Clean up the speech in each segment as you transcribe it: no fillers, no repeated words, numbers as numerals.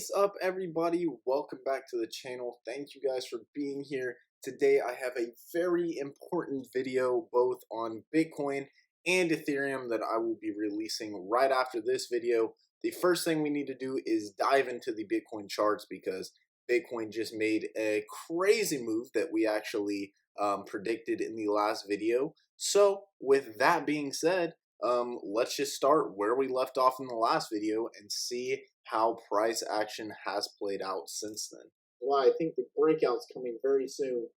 Is up, everybody? Welcome back to the channel. Thank you guys for being here. Today I have a very important video both on Bitcoin and Ethereum that I will be releasing right after this video. The first thing we need to do is dive into the Bitcoin charts because Bitcoin just made a crazy move that we actually predicted in the last video. So with that being said, let's just start where we left off in the last video and see how price action has played out since then. Well, I think the breakout's coming very soon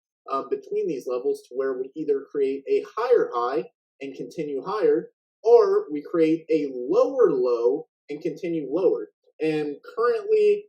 between these levels to where we either create a higher high and continue higher, or we create a lower low and continue lower. And currently,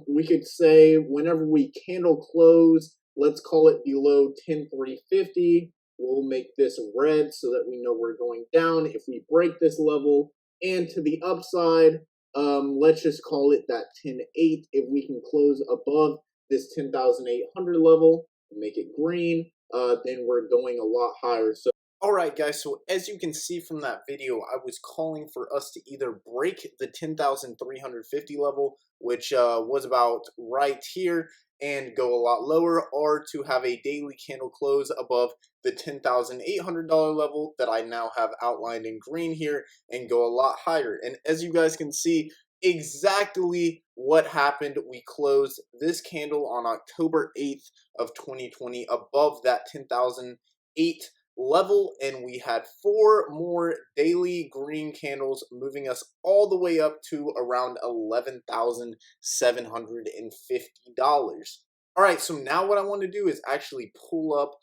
we could say whenever we candle close, let's call it below 10,350, we'll make this red so that we know we're going down. If we break this level and to the upside, let's just call it that 10.8. If we can close above this 10,800 level and make it green, then we're going a lot higher. So Alright guys, so as you can see from that video, I was calling for us to either break the 10,350 level, which was about right here, and go a lot lower, or to have a daily candle close above the $10,800 level that I now have outlined in green here and go a lot higher. And as you guys can see, exactly what happened. We closed this candle on October 8th of 2020 above that 10,008 level, and we had 4 more daily green candles moving us all the way up to around $11,750. All right, so now what I want to do is actually pull up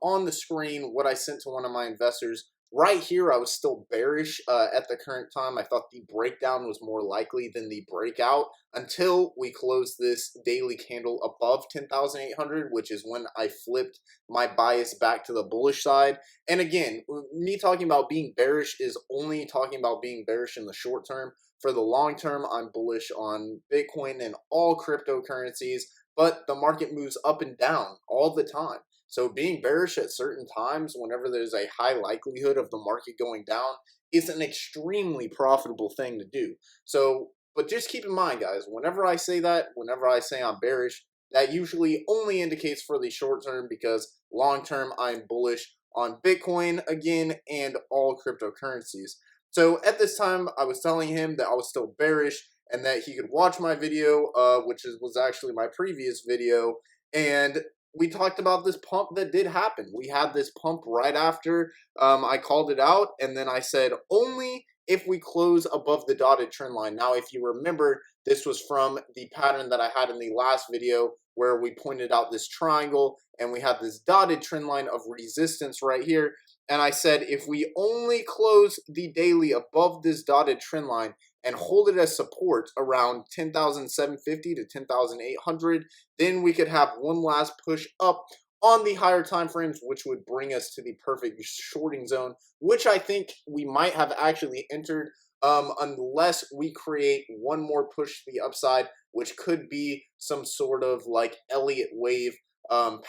on the screen what I sent to one of my investors. Right here, I was still bearish at the current time. I thought the breakdown was more likely than the breakout until we closed this daily candle above 10,800, which is when I flipped my bias back to the bullish side. And again, me talking about being bearish is only talking about being bearish in the short term. For the long term, I'm bullish on Bitcoin and all cryptocurrencies, but the market moves up and down all the time. So being bearish at certain times, whenever there's a high likelihood of the market going down, is an extremely profitable thing to do. So, but just keep in mind, guys, whenever I say that, whenever I say I'm bearish, that usually only indicates for the short term, because long term I'm bullish on Bitcoin again and all cryptocurrencies. So at this time, I was telling him that I was still bearish and that he could watch my video, which was actually my previous video, and we talked about this pump that did happen. We had this pump right after I called it out, and then I said only if we close above the dotted trend line. Now, if you remember, this was from the pattern that I had in the last video where we pointed out this triangle and we had this dotted trend line of resistance right here. And I said if we only close the daily above this dotted trend line and hold it as support around 10,750 to 10,800, then we could have one last push up on the higher time frames, which would bring us to the perfect shorting zone, which I think we might have actually entered, unless we create one more push to the upside, which could be some sort of like Elliott wave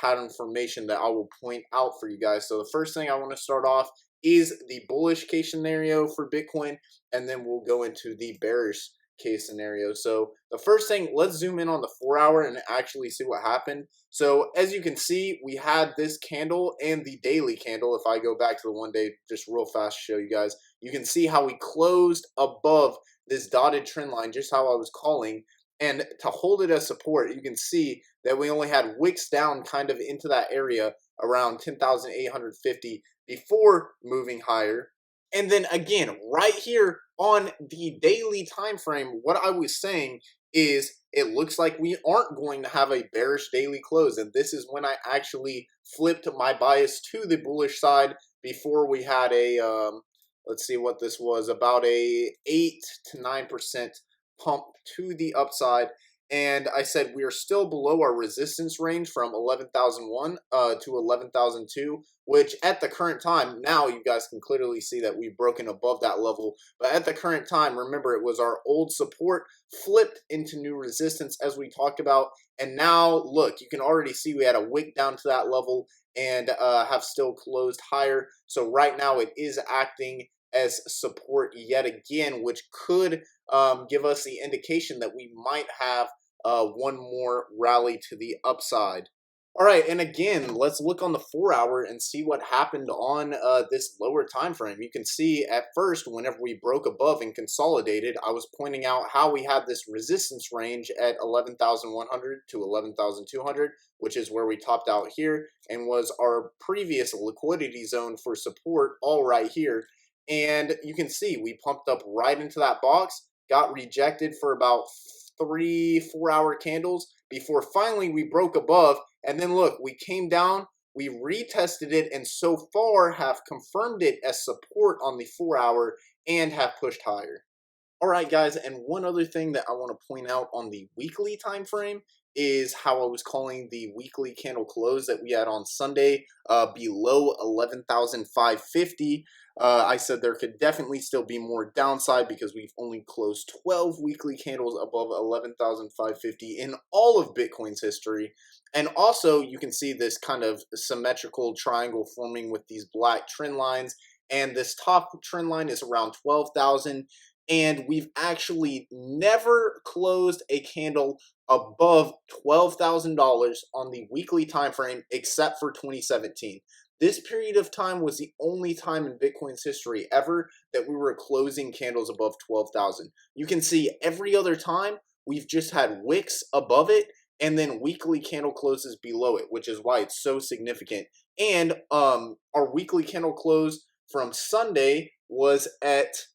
pattern formation that I will point out for you guys. So the first thing I want to start off is the bullish case scenario for Bitcoin, and then we'll go into the bearish case scenario. So the first thing, let's zoom in on the 4-hour and actually see what happened. So as you can see, we had this candle and the daily candle. If I go back to the 1 day just real fast to show you guys, you can see how we closed above this dotted trend line, just how I was calling. And to hold it as support, you can see that we only had wicks down kind of into that area around 10,850 before moving higher. And then again, right here on the daily time frame, what I was saying is it looks like we aren't going to have a bearish daily close. And this is when I actually flipped my bias to the bullish side before we had a, let's see what this was, about a 8 to 9% pump to the upside. And I said we are still below our resistance range from 11,001 to 11,002, which at the current time, now you guys can clearly see that we've broken above that level. But at the current time, remember, it was our old support flipped into new resistance as we talked about. And now, look, you can already see we had a wick down to that level and have still closed higher. So right now it is acting as support yet again, which could give us the indication that we might have one more rally to the upside. All right, and again, let's look on the 4 hour and see what happened on this lower time frame. You can see at first, whenever we broke above and consolidated, I was pointing out how we had this resistance range at 11,100 to 11,200, which is where we topped out here and was our previous liquidity zone for support, all right here. And you can see we pumped up right into that box, got rejected for about 3 4 hour candles before finally we broke above. And then look, we came down, we retested it, and so far have confirmed it as support on the 4 hour and have pushed higher. All right, guys, and one other thing that I want to point out on the weekly time frame is how I was calling the weekly candle close that we had on Sunday below 11,550. I said there could definitely still be more downside because we've only closed 12 weekly candles above 11,550 in all of Bitcoin's history. And also, you can see this kind of symmetrical triangle forming with these black trend lines. And this top trend line is around 12,000. And we've actually never closed a candle above $12,000 on the weekly time frame except for 2017. This period of time was the only time in Bitcoin's history ever that we were closing candles above 12,000. You can see every other time we've just had wicks above it and then weekly candle closes below it, which is why it's so significant. And our weekly candle close from Sunday was at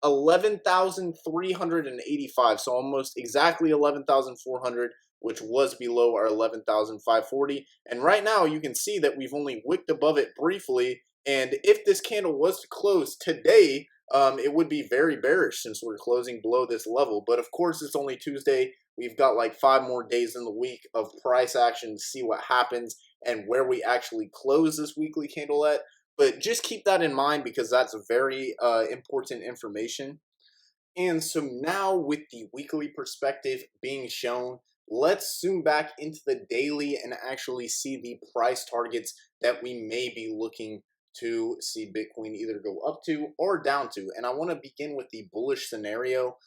11,385, so almost exactly 11,400, which was below our 11,540. And right now you can see that we've only wicked above it briefly, and if this candle was to close today, it would be very bearish since we're closing below this level. But of course, it's only Tuesday. We've got like 5 more days in the week of price action to see what happens and where we actually close this weekly candle at. But just keep that in mind because that's very important information. And so now with the weekly perspective being shown, let's zoom back into the daily and actually see the price targets that we may be looking to see Bitcoin either go up to or down to. And I want to begin with the bullish scenario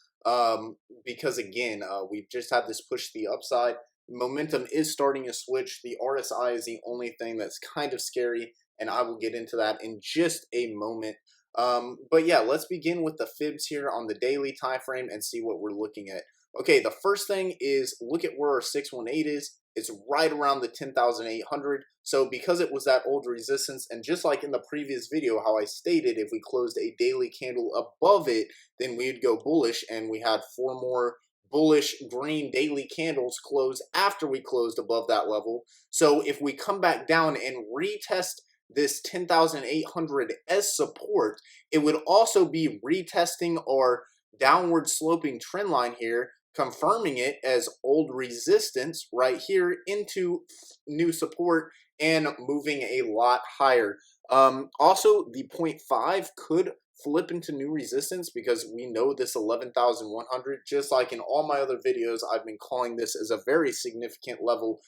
because again, we've just had this push to the upside. Momentum is starting to switch. The RSI is the only thing that's kind of scary, and I will get into that in just a moment. But yeah, let's begin with the fibs here on the daily time frame and see what we're looking at. Okay, the first thing is look at where our 618 is. It's right around the 10,800. So because it was that old resistance, and just like in the previous video, how I stated, if we closed a daily candle above it, then we'd go bullish, and we had 4 more bullish green daily candles close after we closed above that level. So if we come back down and retest this 10,800 as support, it would also be retesting our downward sloping trend line here, confirming it as old resistance right here into new support and moving a lot higher. Also, the 0.5 could flip into new resistance because we know this 11,100, just like in all my other videos, I've been calling this as a very significant level,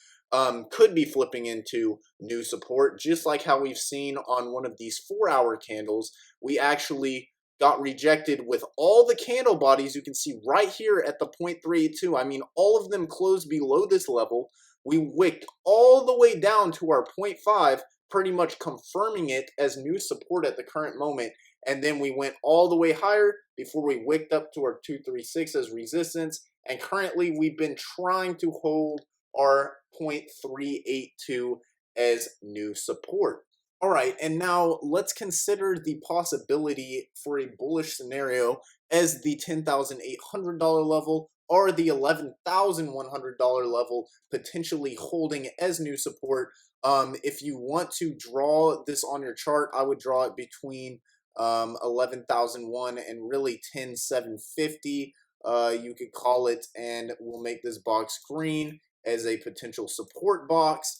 could be flipping into new support, just like how we've seen on one of these 4 hour candles. We actually got rejected with all the candle bodies you can see right here at the 0.382. I mean, all of them closed below this level. We wicked all the way down to our 0.5, pretty much confirming it as new support at the current moment. And then we went all the way higher before we wicked up to our 236 as resistance. And currently we've been trying to hold our 0.382 as new support. All right, and now let's consider the possibility for a bullish scenario as the $10,800 level or the $11,100 level potentially holding as new support. If you want to draw this on your chart, I would draw it between 11,001 and really 10,750. You could call it, and we'll make this box green as a potential support box.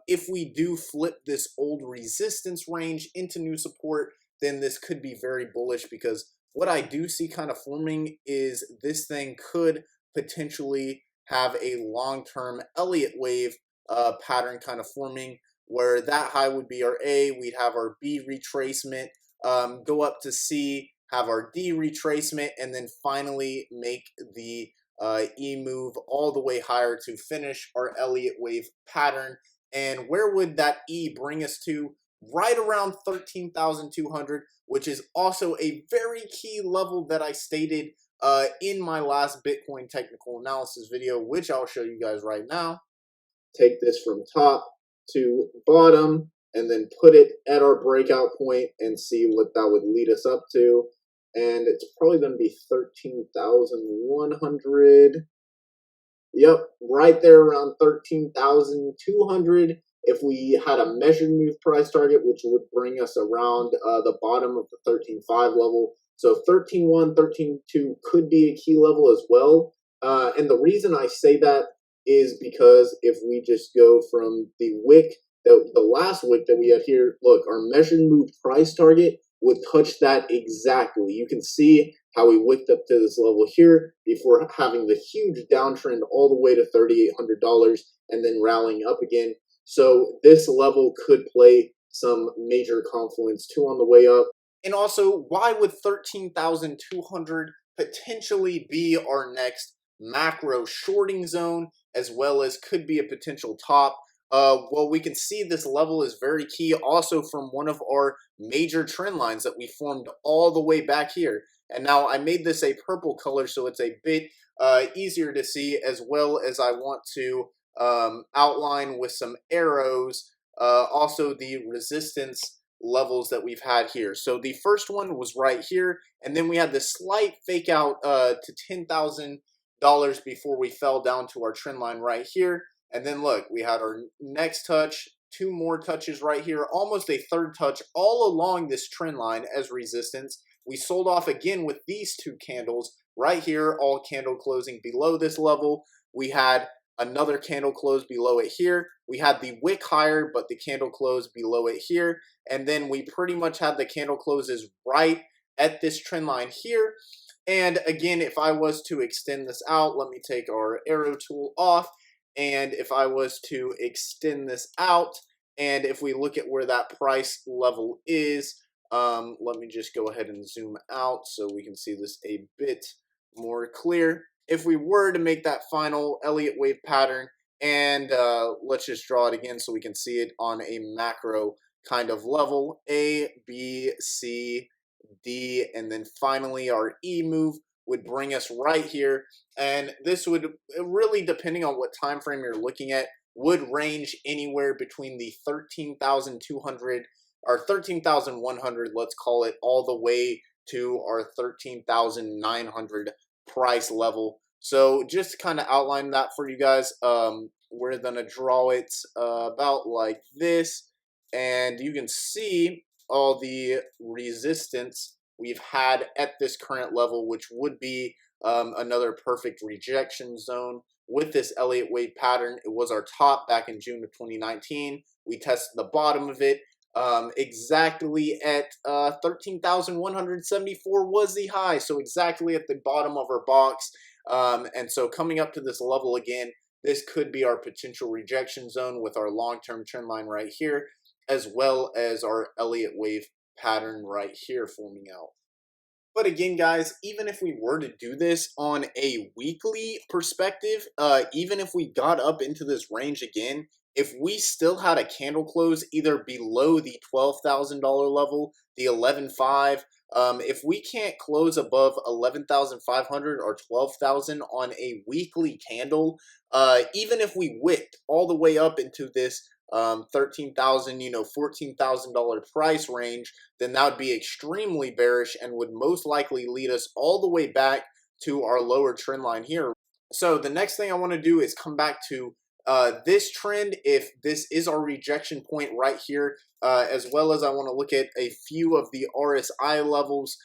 If we do flip this old resistance range into new support, then this could be very bullish, because what I do see kind of forming is this thing could potentially have a long-term Elliott wave pattern kind of forming, where that high would be our A, we'd have our B retracement, go up to C, have our D retracement, and then finally make the E move all the way higher to finish our Elliott wave pattern. And where would that E bring us to? Right around 13,200, which is also a very key level that I stated in my last Bitcoin technical analysis video, which I'll show you guys right now. Take this from top to bottom and then put it at our breakout point and see what that would lead us up to. And it's probably going to be 13,100. Yep, right there around 13,200. If we had a measured move price target, which would bring us around the bottom of the 13.5 level. So 13.1, 13.2 could be a key level as well. And the reason I say that is because if we just go from the wick, the last wick that we had here, look, our measured move price target would touch that exactly. You can see how we wicked up to this level here before having the huge downtrend all the way to $3,800 and then rallying up again. So this level could play some major confluence too on the way up. And also, why would 13,200 potentially be our next macro shorting zone, as well as could be a potential top? Well, we can see this level is very key also from one of our major trend lines that we formed all the way back here. And now I made this a purple color so it's a bit easier to see, as well as I want to outline with some arrows also the resistance levels that we've had here. So the first one was right here, and then we had this slight fake out to $10,000 before we fell down to our trend line right here. And then look, we had our next touch, two more touches right here, almost a third touch all along this trend line as resistance. We sold off again with these two candles right here, all candle closing below this level. We had another candle close below it here. We had the wick higher, but the candle close below it here. And then we pretty much had the candle closes right at this trend line here. And again, if I was to extend this out, let me take our arrow tool off. And if I was to extend this out, and if we look at where that price level is, let me just go ahead and zoom out so we can see this a bit more clear. If we were to make that final Elliott wave pattern, and let's just draw it again so we can see it on a macro kind of level, A, B, C, D, and then finally our E move would bring us right here. And this would really, depending on what time frame you're looking at, would range anywhere between the 13,200 or 13,100, let's call it, all the way to our 13,900 price level. So just to kind of outline that for you guys, we're gonna draw it about like this, and you can see all the resistance we've had at this current level, which would be another perfect rejection zone with this Elliott wave pattern. It was our top back in June of 2019. We tested the bottom of it exactly at 13,174 was the high, so exactly at the bottom of our box. And so coming up to this level again, this could be our potential rejection zone with our long-term trend line right here, as well as our Elliott wave pattern right here forming out. But again, guys, even if we were to do this on a weekly perspective, even if we got up into this range again, if we still had a candle close either below the $12,000 level, the 11.5, if we can't close above 11,500 or 12,000 on a weekly candle, even if we wicked all the way up into this 13,000, $14,000 price range, then that would be extremely bearish and would most likely lead us all the way back to our lower trend line here. So the next thing I want to do is come back to this trend, if this is our rejection point right here, as well as I want to look at a few of the RSI levels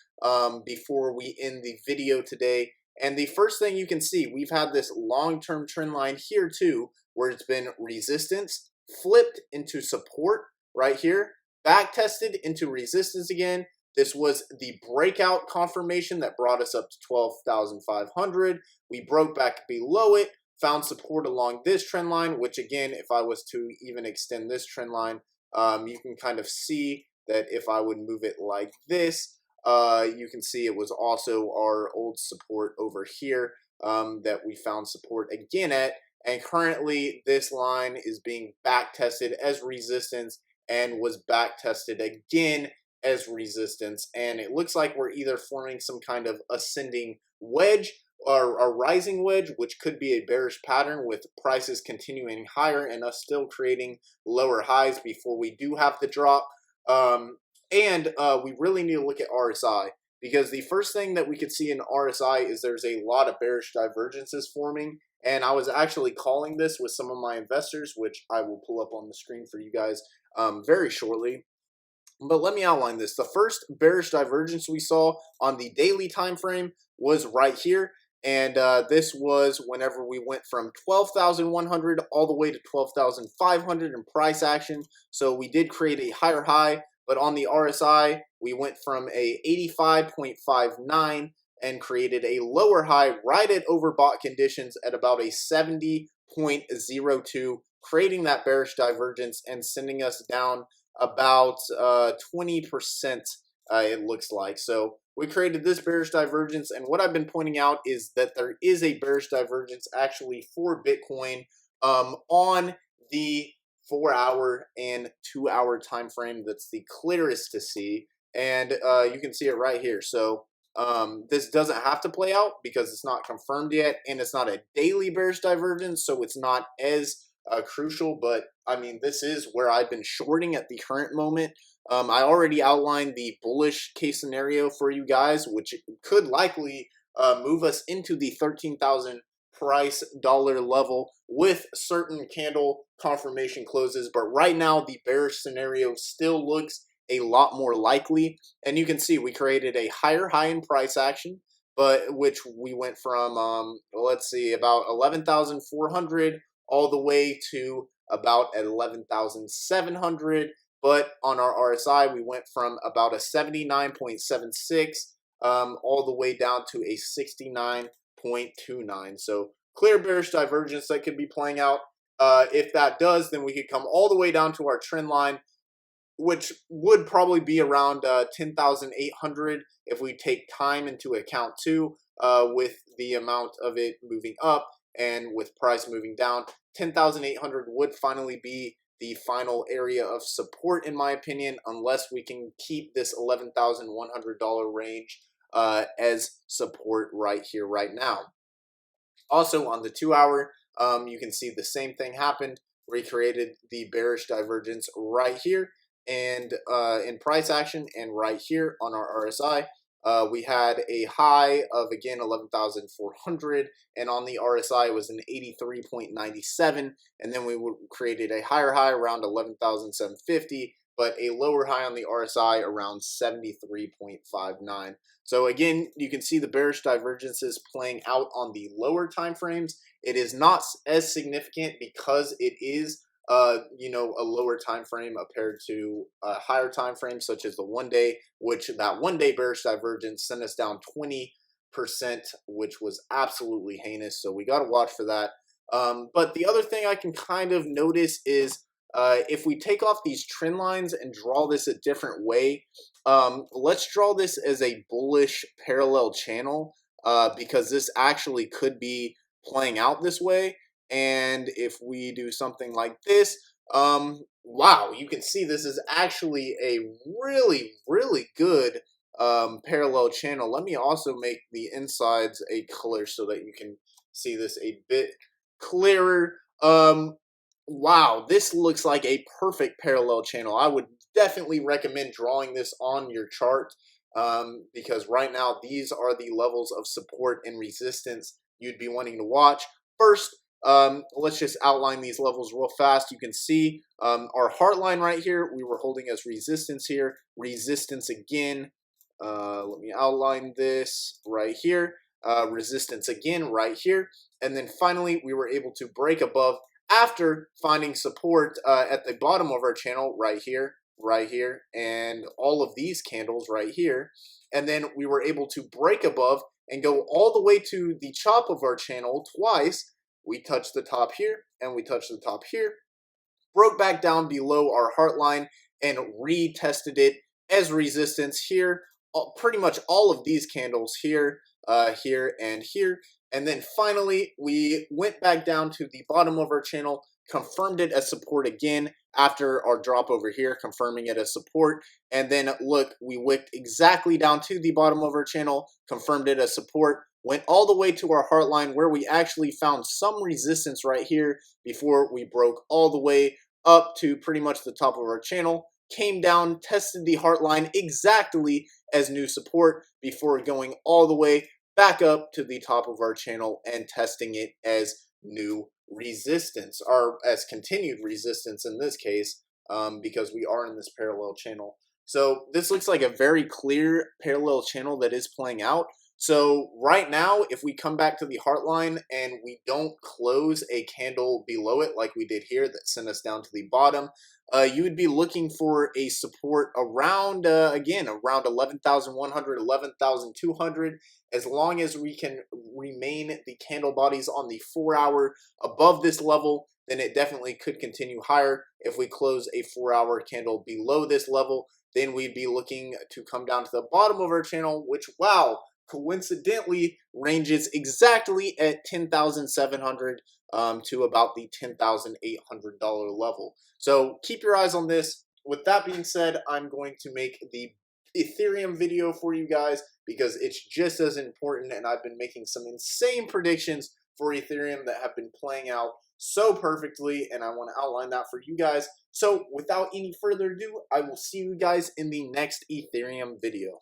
before we end the video today. And the first thing you can see, we've had this long-term trend line here too, where it's been resistance, flipped into support right here, back tested into resistance again. This was the breakout confirmation that brought us up to 12,500. We broke back below it, found support along this trend line, which again, if I was to even extend this trend line, you can kind of see that if I would move it like this, You can see it was also our old support over here that we found support again at. And currently, this line is being back tested as resistance and was back tested again as resistance. And it looks like we're either forming some kind of ascending wedge or a rising wedge, which could be a bearish pattern with prices continuing higher and us still creating lower highs before we do have the drop. And we really need to look at RSI, because the first thing that we could see in RSI is there's a lot of bearish divergences forming. And I was actually calling this with some of my investors, which I will pull up on the screen for you guys very shortly. But let me outline this. The first bearish divergence we saw on the daily time frame was right here. And this was whenever we went from 12,100 all the way to 12,500 in price action. So we did create a higher high, but on the RSI, we went from a 85.59 and created a lower high right at overbought conditions at about a 70.02, creating that bearish divergence and sending us down about 20%, it looks like. So we created this bearish divergence, and what I've been pointing out is that there is a bearish divergence actually for Bitcoin on the 4-hour and 2-hour time frame that's the clearest to see, and you can see it right here. So this doesn't have to play out because it's not confirmed yet, and it's not a daily bearish divergence, so it's not as crucial. But I mean, this is where I've been shorting at the current moment. I already outlined the bullish case scenario for you guys, which could likely move us into the 13,000 price dollar level with certain candle confirmation closes. But right now, the bearish scenario still looks a lot more likely. And you can see we created a higher high in price action, but which we went from, let's see, about 11,400 all the way to about 11,700. But on our RSI, we went from about a 79.76 all the way down to a 69.29. So clear bearish divergence that could be playing out. If that does, then we could come all the way down to our trend line, which would probably be around 10,800 if we take time into account too, with the amount of it moving up and with price moving down. 10,800 would finally be the final area of support, in my opinion, unless we can keep this $11,100 range as support right here, right now. Also, on the 2-hour, you can see the same thing happened. We created the bearish divergence right here, and in price action, and right here on our RSI, we had a high of, again, 11,400, and on the RSI it was an 83.97, and then we created a higher high around 11,750, but a lower high on the RSI around 73.59. So again, you can see the bearish divergences playing out on the lower time frames. It is not as significant because it is a lower time frame compared to a higher time frame, such as the 1 day, which that 1 day bearish divergence sent us down 20%, which was absolutely heinous. So we got to watch for that. But the other thing I can kind of notice is if we take off these trend lines and draw this a different way, let's draw this as a bullish parallel channel, because this actually could be playing out this way. And if we do something like this, wow, you can see this is actually a really, really good parallel channel. Let me also make the insides a color so that you can see this a bit clearer. Wow, this looks like a perfect parallel channel. I would definitely recommend drawing this on your chart, because right now these are the levels of support and resistance you'd be wanting to watch. First, let's just outline these levels real fast. You can see our heart line right here, we were holding as resistance here, resistance again. Let me outline this right here, resistance again right here, and then finally we were able to break above after finding support at the bottom of our channel right here, and all of these candles right here. And then we were able to break above and go all the way to the top of our channel twice. We touched the top here and we touched the top here, broke back down below our heart line and retested it as resistance here pretty much all of these candles here, here, and here. And then finally, we went back down to the bottom of our channel, confirmed it as support again after our drop over here, confirming it as support. And then look, we wicked exactly down to the bottom of our channel, confirmed it as support, went all the way to our heart line where we actually found some resistance right here before we broke all the way up to pretty much the top of our channel, came down, tested the heart line exactly as new support before going all the way back up to the top of our channel and testing it as new resistance, or as continued resistance in this case, because we are in this parallel channel. So this looks like a very clear parallel channel that is playing out. So right now, if we come back to the heart line and we don't close a candle below it like we did here that sent us down to the bottom, you would be looking for a support around, again, around 11,100, 11,200. As long as we can remain the candle bodies on the 4-hour above this level, then it definitely could continue higher. If we close a 4-hour candle below this level, then we'd be looking to come down to the bottom of our channel, which, wow, coincidentally ranges exactly at 10,700 to about the $10,800 level. So keep your eyes on this. With that being said, I'm going to make the Ethereum video for you guys because it's just as important, and I've been making some insane predictions for Ethereum that have been playing out so perfectly, and I want to outline that for you guys. So without any further ado, I will see you guys in the next Ethereum video.